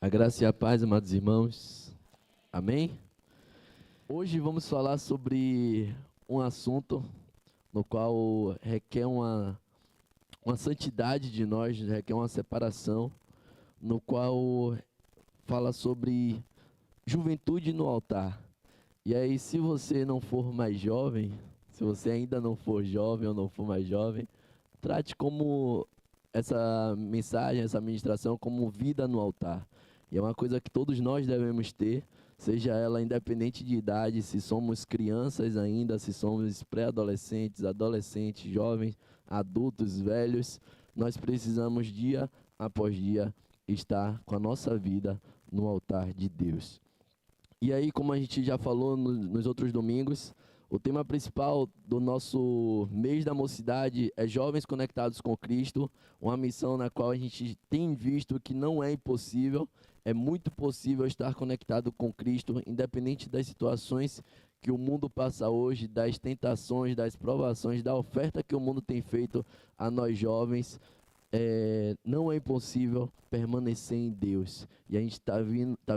A graça e a paz, amados irmãos. Amém? Hoje vamos falar sobre um assunto no qual requer uma santidade de nós, requer uma separação, no qual fala sobre juventude no altar. E aí, se você não for mais jovem, se você ainda não for jovem ou não for mais jovem, trate como essa mensagem, essa ministração, como vida no altar. E é uma coisa que todos nós devemos ter, seja ela independente de idade, se somos crianças ainda, se somos pré-adolescentes, adolescentes, jovens, adultos, velhos, nós precisamos dia após dia estar com a nossa vida no altar de Deus. E aí, como a gente já falou nos outros domingos, o tema principal do nosso mês da mocidade é Jovens Conectados com Cristo, uma missão na qual a gente tem visto que não é impossível, é muito possível estar conectado com Cristo, independente das situações que o mundo passa hoje, das tentações, das provações, da oferta que o mundo tem feito a nós jovens. Não é impossível permanecer em Deus. E a gente tá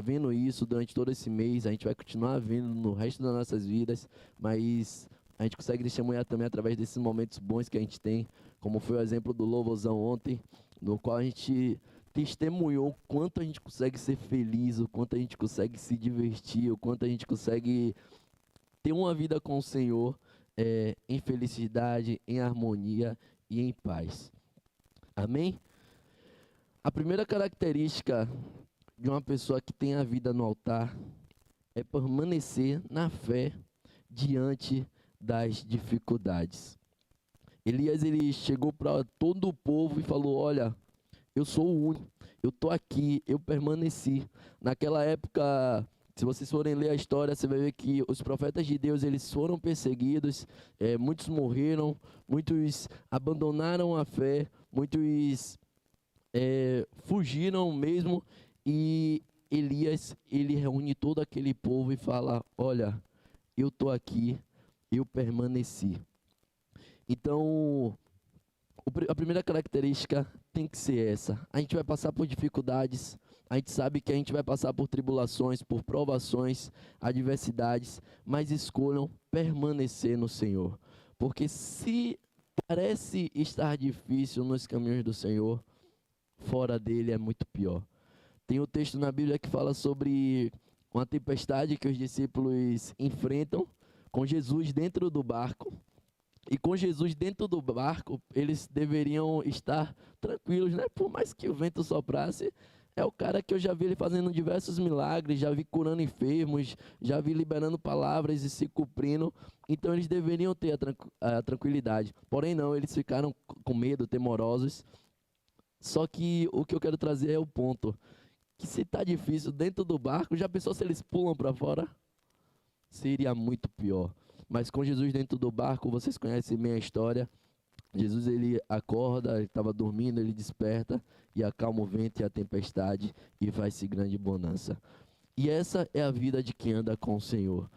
vendo isso durante todo esse mês, a gente vai continuar vendo no resto das nossas vidas, mas a gente consegue testemunhar também através desses momentos bons que a gente tem, como foi o exemplo do Louvozão ontem, no qual a gente testemunhou o quanto a gente consegue ser feliz, o quanto a gente consegue se divertir, o quanto a gente consegue ter uma vida com o Senhor, em felicidade, em harmonia e em paz. Amém? A primeira característica de uma pessoa que tem a vida no altar é permanecer na fé diante das dificuldades. Elias ele chegou para todo o povo e falou: Olha, eu sou o único, eu estou aqui, eu permaneci. Naquela época, se vocês forem ler a história, você vai ver que os profetas de Deus eles foram perseguidos, muitos morreram, muitos abandonaram a fé, muitos fugiram mesmo, e Elias ele reúne todo aquele povo e fala: Olha, eu estou aqui, eu permaneci. Então, a primeira característica tem que ser essa. A gente vai passar por dificuldades, a gente sabe que a gente vai passar por tribulações, por provações, adversidades, mas escolham permanecer no Senhor. Porque se parece estar difícil nos caminhos do Senhor, fora dele é muito pior. Tem um texto na Bíblia que fala sobre uma tempestade que os discípulos enfrentam com Jesus dentro do barco. E com Jesus dentro do barco, eles deveriam estar tranquilos, né? Por mais que o vento soprasse, é o cara que eu já vi ele fazendo diversos milagres, já vi curando enfermos, já vi liberando palavras e se cumprindo. Então eles deveriam ter a tranquilidade. Porém não, eles ficaram com medo, temorosos. Só que o que eu quero trazer é o ponto, que se tá difícil dentro do barco, já pensou se eles pulam para fora? Seria muito pior. Mas com Jesus dentro do barco, vocês conhecem bem a história. Jesus ele acorda, ele estava dormindo, ele desperta e acalma o vento e a tempestade e faz-se grande bonança. E essa é a vida de quem anda com o Senhor.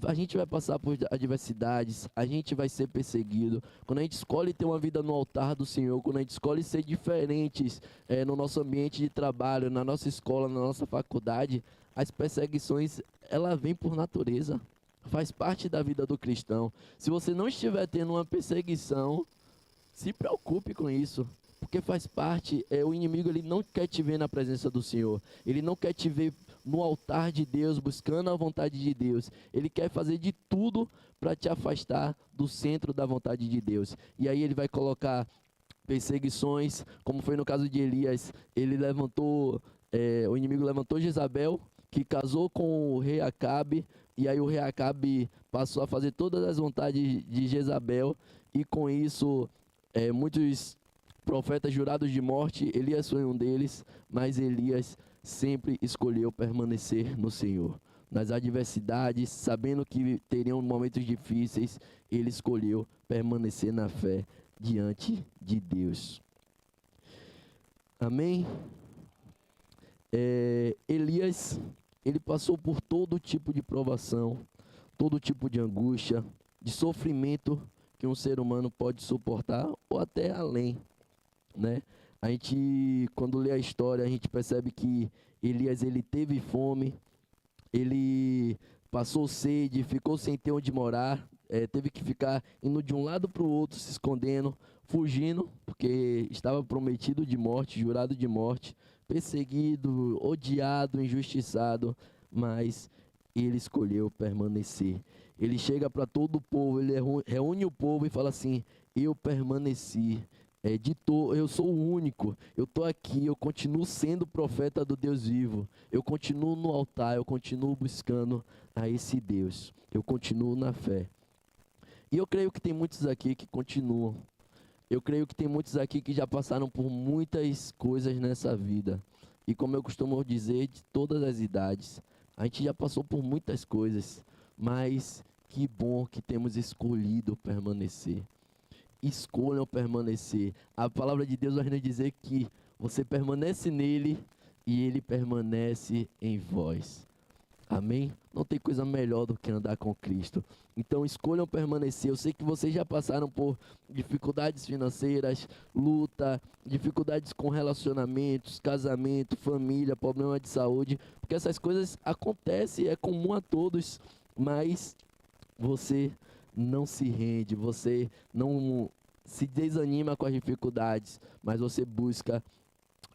A gente vai passar por adversidades, a gente vai ser perseguido. Quando a gente escolhe ter uma vida no altar do Senhor, quando a gente escolhe ser diferentes no nosso ambiente de trabalho, na nossa escola, na nossa faculdade, as perseguições, ela vem por natureza. Faz parte da vida do cristão. Se você não estiver tendo uma perseguição, se preocupe com isso, porque faz parte. O inimigo ele não quer te ver na presença do Senhor. Ele não quer te ver no altar de Deus, buscando a vontade de Deus. Ele quer fazer de tudo para te afastar do centro da vontade de Deus. E aí ele vai colocar perseguições, como foi no caso de Elias. O inimigo levantou Jezabel, que casou com o rei Acabe, e aí o rei Acabe passou a fazer todas as vontades de Jezabel, e com isso muitos profetas jurados de morte, Elias foi um deles, mas Elias sempre escolheu permanecer no Senhor. Nas adversidades, sabendo que teriam momentos difíceis, ele escolheu permanecer na fé diante de Deus. Amém? Elias, ele passou por todo tipo de provação, todo tipo de angústia, de sofrimento que um ser humano pode suportar ou até além, né? A gente, quando lê a história, a gente percebe que Elias, ele teve fome, ele passou sede, ficou sem ter onde morar, teve que ficar indo de um lado para o outro, se escondendo, fugindo, porque estava prometido de morte, jurado de morte, perseguido, odiado, injustiçado, mas ele escolheu permanecer. Ele chega para todo o povo, ele reúne o povo e fala assim: eu permaneci. Eu sou o único, eu estou aqui, eu continuo sendo profeta do Deus vivo, eu continuo no altar, eu continuo buscando a esse Deus, eu continuo na fé. E eu creio que tem muitos aqui que continuam, eu creio que tem muitos aqui que já passaram por muitas coisas nessa vida, e como eu costumo dizer, de todas as idades, a gente já passou por muitas coisas, mas que bom que temos escolhido permanecer. Escolham permanecer. A palavra de Deus vai nos dizer que você permanece nele e ele permanece em vós. Amém? Não tem coisa melhor do que andar com Cristo. Então escolham permanecer. Eu sei que vocês já passaram por dificuldades financeiras, luta, dificuldades com relacionamentos, casamento, família, problema de saúde, porque essas coisas acontecem, é comum a todos, mas você não se rende, você não se desanima com as dificuldades, mas você busca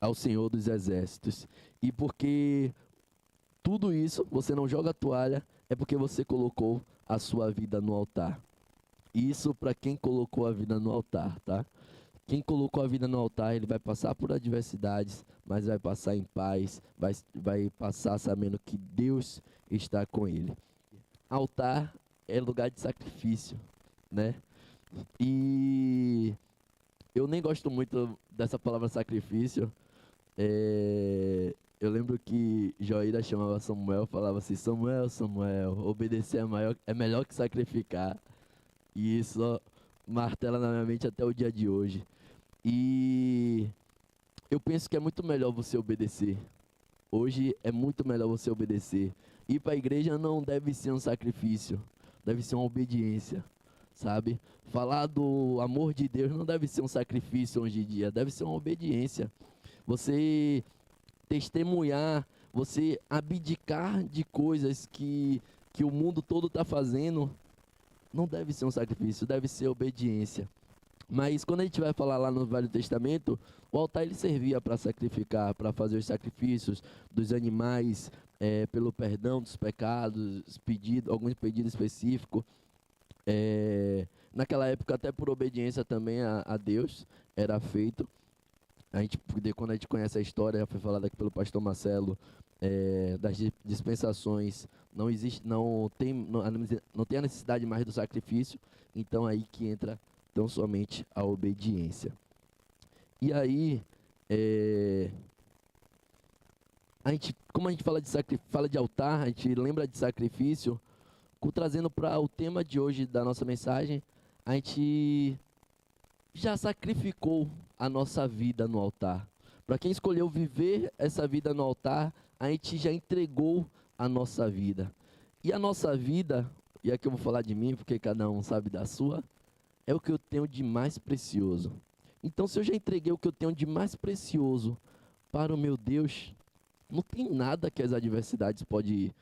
ao Senhor dos Exércitos. E porque tudo isso, você não joga a toalha, é porque você colocou a sua vida no altar. Isso para quem colocou a vida no altar, tá? Quem colocou a vida no altar, ele vai passar por adversidades, mas vai passar em paz, vai passar sabendo que Deus está com ele. Altar é lugar de sacrifício, né? E eu nem gosto muito dessa palavra sacrifício. Eu lembro que Joíra chamava Samuel, falava assim: Samuel, Samuel, obedecer é melhor que sacrificar. E isso martela na minha mente até o dia de hoje. E eu penso que é muito melhor você obedecer. Hoje é muito melhor você obedecer. Ir para a igreja não deve ser um sacrifício, deve ser uma obediência, sabe? Falar do amor de Deus não deve ser um sacrifício hoje em dia, deve ser uma obediência. Você testemunhar, você abdicar de coisas que o mundo todo está fazendo, não deve ser um sacrifício, deve ser obediência. Mas quando a gente vai falar lá no Velho Testamento, o altar ele servia para sacrificar, para fazer os sacrifícios dos animais, pelo perdão dos pecados, alguns pedidos específicos. Naquela época, até por obediência também a Deus, era feito. Quando a gente conhece a história, já foi falado aqui pelo pastor Marcelo, das dispensações, não tem a necessidade mais do sacrifício, então aí que entra tão somente a obediência. E aí, como a gente fala de altar, a gente lembra de sacrifício, trazendo para o tema de hoje da nossa mensagem, a gente já sacrificou a nossa vida no altar. Para quem escolheu viver essa vida no altar, a gente já entregou a nossa vida. E a nossa vida, e aqui eu vou falar de mim, porque cada um sabe da sua, é o que eu tenho de mais precioso. Então, se eu já entreguei o que eu tenho de mais precioso para o meu Deus, não tem nada que as adversidades podem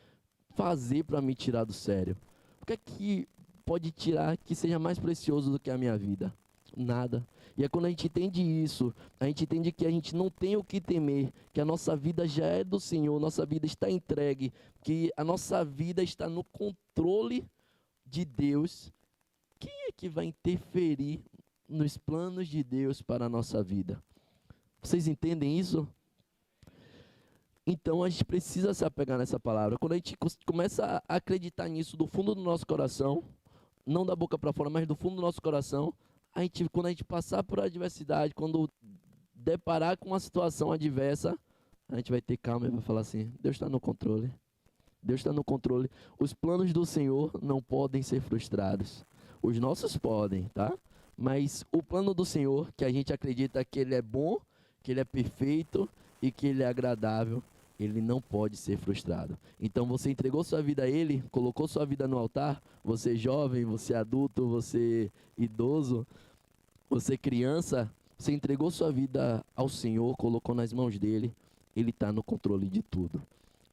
fazer para me tirar do sério. O que é que pode tirar que seja mais precioso do que a minha vida? Nada. E é quando a gente entende isso, a gente entende que a gente não tem o que temer, que a nossa vida já é do Senhor, nossa vida está entregue, que a nossa vida está no controle de Deus. Quem é que vai interferir nos planos de Deus para a nossa vida? Vocês entendem isso? Então a gente precisa se apegar nessa palavra. Quando a gente começa a acreditar nisso do fundo do nosso coração, não da boca para fora, mas do fundo do nosso coração, quando a gente passar por adversidade, quando deparar com uma situação adversa, a gente vai ter calma e vai falar assim: Deus está no controle. Deus está no controle. Os planos do Senhor não podem ser frustrados. Os nossos podem, tá? Mas o plano do Senhor, que a gente acredita que Ele é bom, que Ele é perfeito e que Ele é agradável, Ele não pode ser frustrado. Então você entregou sua vida a Ele, colocou sua vida no altar, você jovem, você adulto, você idoso, você criança, você entregou sua vida ao Senhor, colocou nas mãos dele, ele está no controle de tudo.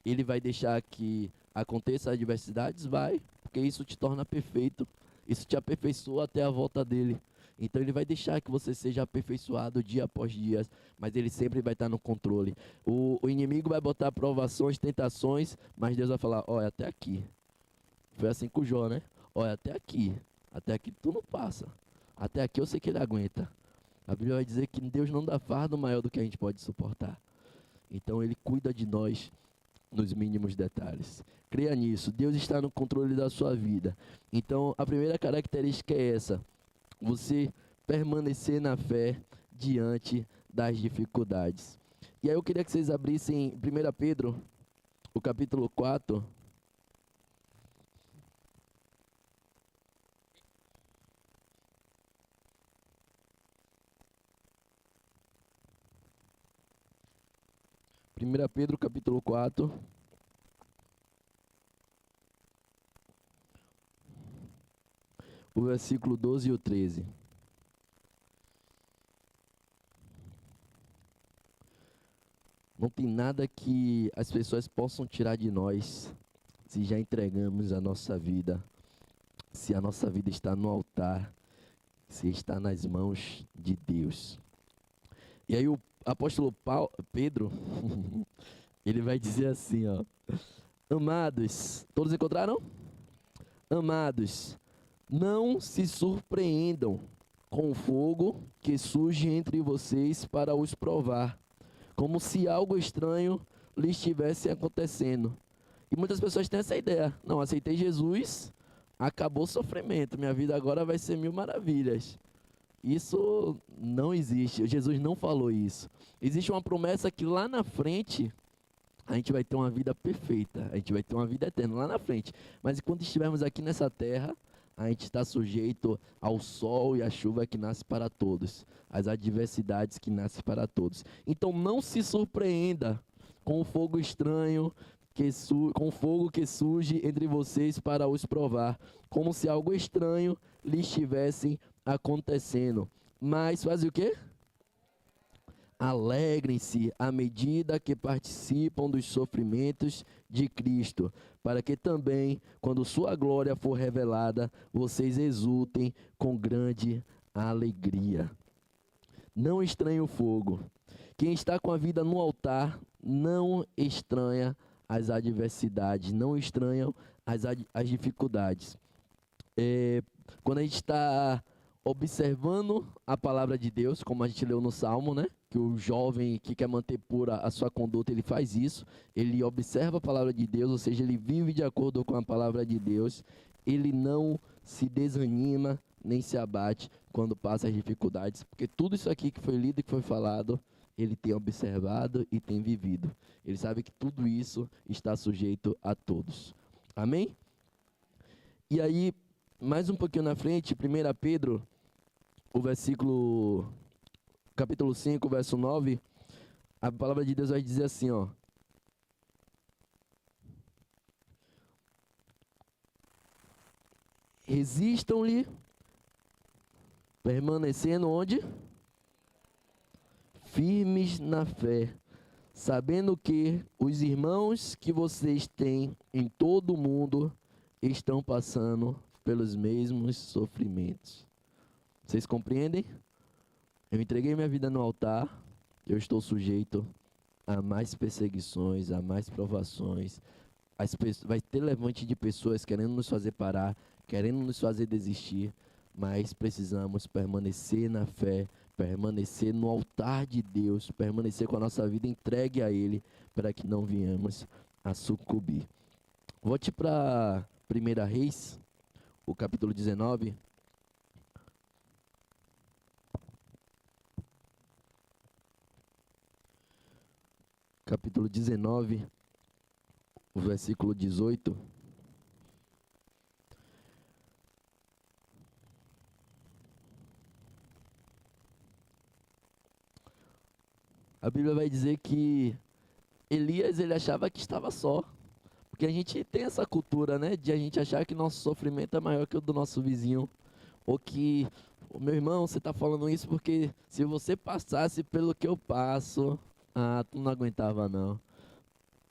Ele vai deixar que aconteça adversidades? Vai, porque isso te torna perfeito, isso te aperfeiçoa até a volta dele. Então ele vai deixar que você seja aperfeiçoado dia após dia, mas ele sempre vai estar no controle. O inimigo vai botar provações, tentações, mas Deus vai falar, olha, até aqui. Foi assim com o Jó, né? Olha, até aqui tu não passa. Até aqui eu sei que ele aguenta. A Bíblia vai dizer que Deus não dá fardo maior do que a gente pode suportar. Então ele cuida de nós nos mínimos detalhes. Creia nisso, Deus está no controle da sua vida. Então a primeira característica é essa: você permanecer na fé diante das dificuldades. E aí eu queria que vocês abrissem 1 Pedro, o capítulo 4. Primeira Pedro, capítulo 4. O versículo 12 e o 13. Não tem nada que as pessoas possam tirar de nós se já entregamos a nossa vida, se a nossa vida está no altar, se está nas mãos de Deus. E aí o apóstolo Pedro, ele vai dizer assim, ó: amados, todos encontraram? Amados, não se surpreendam com o fogo que surge entre vocês para os provar, como se algo estranho lhe estivesse acontecendo. E muitas pessoas têm essa ideia: não, aceitei Jesus, acabou o sofrimento, minha vida agora vai ser mil maravilhas. Isso não existe, Jesus não falou isso. Existe uma promessa que lá na frente a gente vai ter uma vida perfeita, a gente vai ter uma vida eterna lá na frente. Mas enquanto estivermos aqui nessa terra, a gente está sujeito ao sol e à chuva que nasce para todos, às adversidades que nascem para todos. Então não se surpreenda com o fogo estranho, com o fogo que surge entre vocês para os provar, como se algo estranho lhe estivesse acontecendo. Mas faz o quê? Alegrem-se à medida que participam dos sofrimentos de Cristo, para que também, quando sua glória for revelada, vocês exultem com grande alegria. Não estranhe o fogo. Quem está com a vida no altar não estranha as adversidades, não estranha as dificuldades. Quando a gente está observando a palavra de Deus, como a gente leu no Salmo, né? Que o jovem que quer manter pura a sua conduta, ele faz isso, ele observa a palavra de Deus, ou seja, ele vive de acordo com a palavra de Deus, ele não se desanima, nem se abate quando passa as dificuldades, porque tudo isso aqui que foi lido e que foi falado, ele tem observado e tem vivido. Ele sabe que tudo isso está sujeito a todos. Amém? E aí, mais um pouquinho na frente, 1 Pedro, o capítulo 5, verso 9, a palavra de Deus vai dizer assim, ó: resistam-lhe, permanecendo onde? Firmes na fé, sabendo que os irmãos que vocês têm em todo o mundo estão passando pelos mesmos sofrimentos. Vocês compreendem? Eu entreguei minha vida no altar, eu estou sujeito a mais perseguições, a mais provações. Vai ter levante de pessoas querendo nos fazer parar, querendo nos fazer desistir, mas precisamos permanecer na fé, permanecer no altar de Deus, permanecer com a nossa vida entregue a Ele, para que não venhamos a sucumbir. Volte para 1 Reis, o capítulo 19. Capítulo 19, o versículo 18. A Bíblia vai dizer que Elias, ele achava que estava só. Porque a gente tem essa cultura, né, de a gente achar que nosso sofrimento é maior que o do nosso vizinho, ou que "Ô, meu irmão, você está falando isso porque se você passasse pelo que eu passo, tu não aguentava não.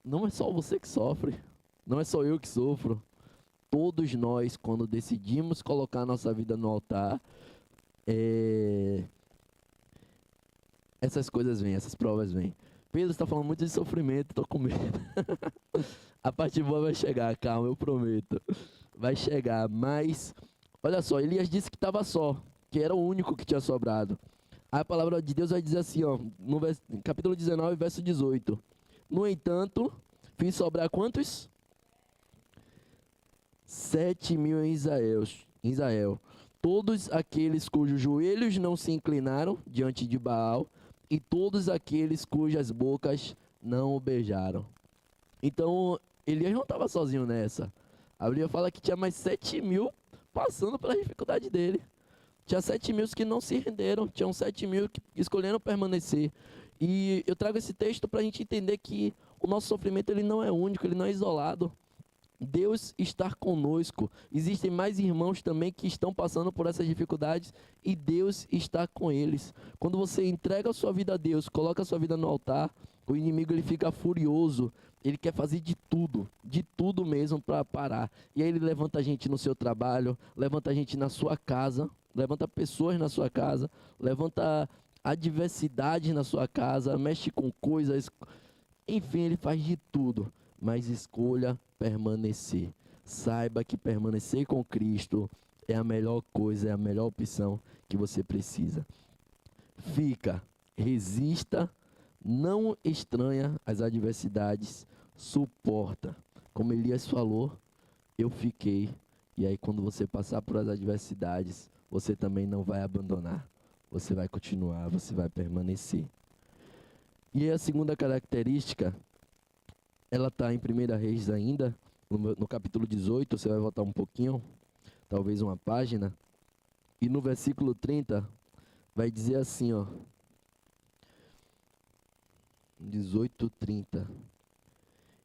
Não é só você que sofre, não é só eu que sofro. Todos nós, quando decidimos colocar a nossa vida no altar, é, essas coisas vêm, essas provas vêm. Pedro está falando muito de sofrimento, estou com medo. A parte boa vai chegar, calma, eu prometo. Vai chegar, mas olha só, Elias disse que estava só, que era o único que tinha sobrado. A palavra de Deus vai dizer assim, ó, no capítulo 19, verso 18. No entanto, fiz sobrar quantos? 7.000 em Israel. Todos aqueles cujos joelhos não se inclinaram diante de Baal, e todos aqueles cujas bocas não o beijaram. Então, Elias não estava sozinho nessa. A Bíblia fala que tinha mais 7.000 passando pela dificuldade dele. Tinha 7.000 que não se renderam, tinham 7.000 que escolheram permanecer. E eu trago esse texto para a gente entender que o nosso sofrimento ele não é único, ele não é isolado. Deus está conosco. Existem mais irmãos também que estão passando por essas dificuldades e Deus está com eles. Quando você entrega a sua vida a Deus, coloca a sua vida no altar, o inimigo ele fica furioso. Ele quer fazer de tudo mesmo para parar. E aí ele levanta a gente no seu trabalho, levanta a gente na sua casa, levanta pessoas na sua casa, levanta adversidade na sua casa, mexe com coisas. Enfim, ele faz de tudo, mas escolha permanecer. Saiba que permanecer com Cristo é a melhor coisa, é a melhor opção que você precisa. Fica, resista, não estranha as adversidades, suporta. Como Elias falou, eu fiquei. E aí quando você passar por as adversidades, você também não vai abandonar. Você vai continuar, você vai permanecer. E a segunda característica, ela está em 1 Reis ainda, no capítulo 18, você vai voltar um pouquinho, talvez uma página, e no versículo 30, vai dizer assim, ó, 18:30.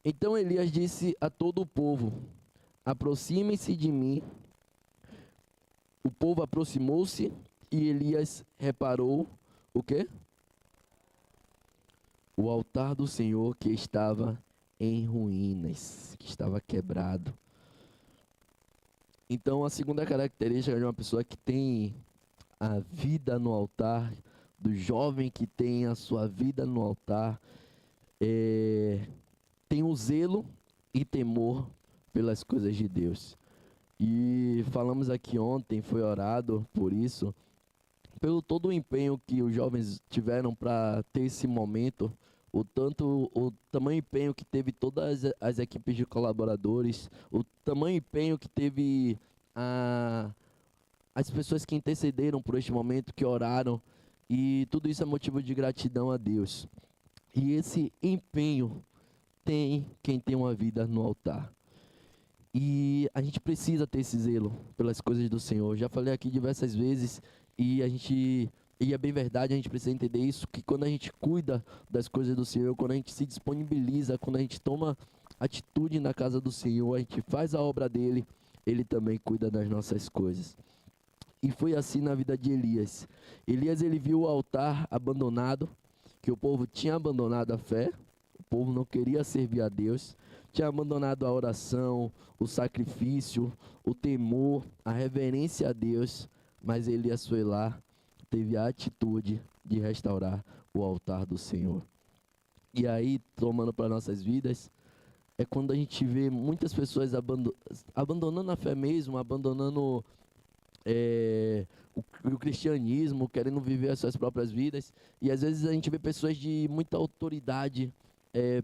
Então Elias disse a todo o povo, aproximem-se de mim. O povo aproximou-se e Elias reparou o quê? O altar do Senhor que estava em ruínas, que estava quebrado. Então, a segunda característica de uma pessoa que tem a vida no altar, do jovem que tem a sua vida no altar, tem o zelo e temor pelas coisas de Deus. E falamos aqui ontem, foi orado por isso, pelo todo o empenho que os jovens tiveram para ter esse momento, o tamanho empenho que teve todas as equipes de colaboradores, o tamanho empenho que teve as pessoas que intercederam por este momento, que oraram, e tudo isso é motivo de gratidão a Deus. E esse empenho tem quem tem uma vida no altar. E a gente precisa ter esse zelo pelas coisas do Senhor. Já falei aqui diversas vezes e é bem verdade, a gente precisa entender isso, que quando a gente cuida das coisas do Senhor, quando a gente se disponibiliza, quando a gente toma atitude na casa do Senhor, a gente faz a obra dele, ele também cuida das nossas coisas. E foi assim na vida de Elias. Elias, ele viu o altar abandonado, que o povo tinha abandonado a fé, o povo não queria servir a Deus, tinha abandonado a oração, o sacrifício, o temor, a reverência a Deus, mas Elias foi lá, teve a atitude de restaurar o altar do Senhor. E aí, tomando para nossas vidas, é quando a gente vê muitas pessoas abandonando a fé mesmo, abandonando o cristianismo, querendo viver as suas próprias vidas. E às vezes a gente vê pessoas de muita autoridade,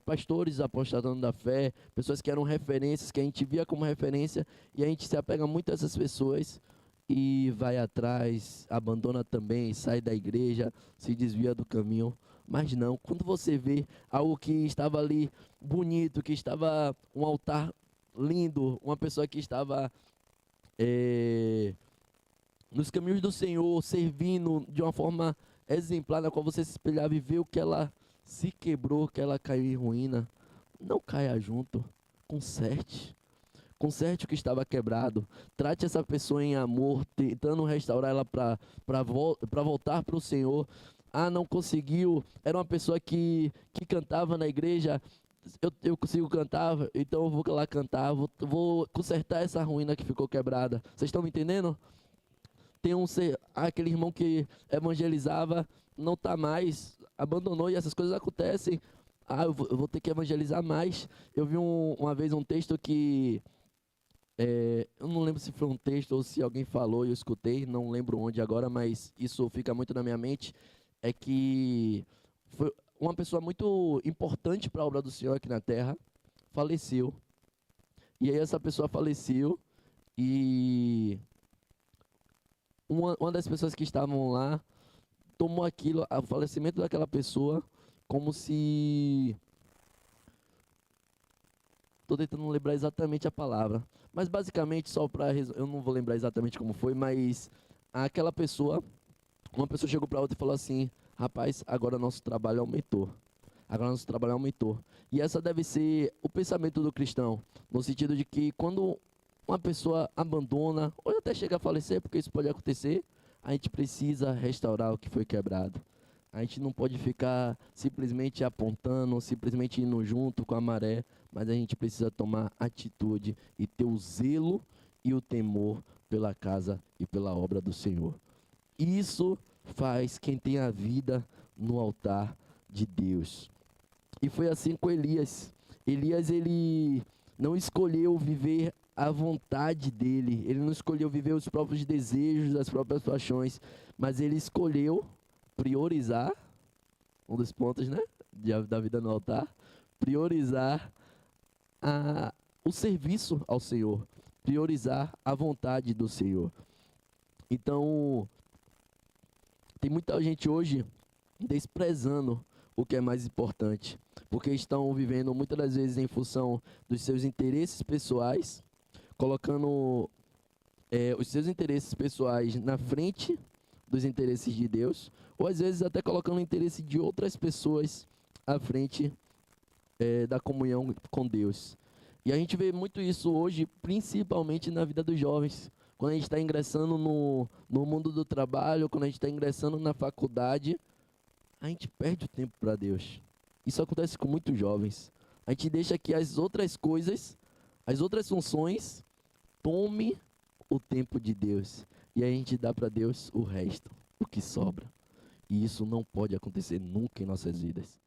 pastores apostatando da fé, pessoas que eram referências, que a gente via como referência, e a gente se apega muito a essas pessoas e vai atrás, abandona também, sai da igreja, se desvia do caminho. Mas não, quando você vê algo que estava ali bonito, que estava um altar lindo, uma pessoa que estava nos caminhos do Senhor, servindo de uma forma exemplar, na qual você se espelhava e vê o que ela se quebrou, que ela caiu em ruína, não caia junto, conserte. conserte o que estava quebrado, trate essa pessoa em amor, tentando restaurar ela para voltar para o Senhor. Ah, não conseguiu, era uma pessoa que cantava na igreja, eu consigo cantar, então eu vou lá cantar, vou consertar essa ruína que ficou quebrada. Vocês estão me entendendo? Tem aquele irmão que evangelizava, não está mais, abandonou e essas coisas acontecem. Ah, eu vou ter que evangelizar mais. Eu vi uma vez um texto que, eu não lembro se foi um texto ou se alguém falou e eu escutei, não lembro onde agora, mas isso fica muito na minha mente, é que foi uma pessoa muito importante para a obra do Senhor aqui na terra, faleceu. E aí essa pessoa faleceu e uma das pessoas que estavam lá tomou aquilo, o falecimento daquela pessoa, como se... Estou tentando lembrar exatamente a palavra. Mas basicamente, só para... Eu não vou lembrar exatamente como foi, mas aquela pessoa, uma pessoa chegou para outra e falou assim: rapaz, agora nosso trabalho aumentou. Agora nosso trabalho aumentou. E essa deve ser o pensamento do cristão, no sentido de que quando uma pessoa abandona, ou até chega a falecer, porque isso pode acontecer, a gente precisa restaurar o que foi quebrado. A gente não pode ficar simplesmente apontando, simplesmente indo junto com a maré, mas a gente precisa tomar atitude e ter o zelo e o temor pela casa e pela obra do Senhor. Isso faz quem tem a vida no altar de Deus. E foi assim com Elias. Elias, ele não escolheu viver a vontade dele, ele não escolheu viver os próprios desejos, as próprias paixões, mas ele escolheu priorizar, um dos pontos, né, da vida no altar, priorizar o serviço ao Senhor, priorizar a vontade do Senhor. Então, tem muita gente hoje desprezando o que é mais importante, porque estão vivendo muitas das vezes em função dos seus interesses pessoais, colocando os seus interesses pessoais na frente dos interesses de Deus, ou às vezes até colocando o interesse de outras pessoas à frente da comunhão com Deus. E a gente vê muito isso hoje, principalmente na vida dos jovens. Quando a gente está ingressando no mundo do trabalho, quando a gente está ingressando na faculdade, a gente perde o tempo para Deus. Isso acontece com muitos jovens. A gente deixa que as outras coisas, as outras funções, tome o tempo de Deus. E aí a gente dá para Deus o resto, o que sobra. E isso não pode acontecer nunca em nossas vidas.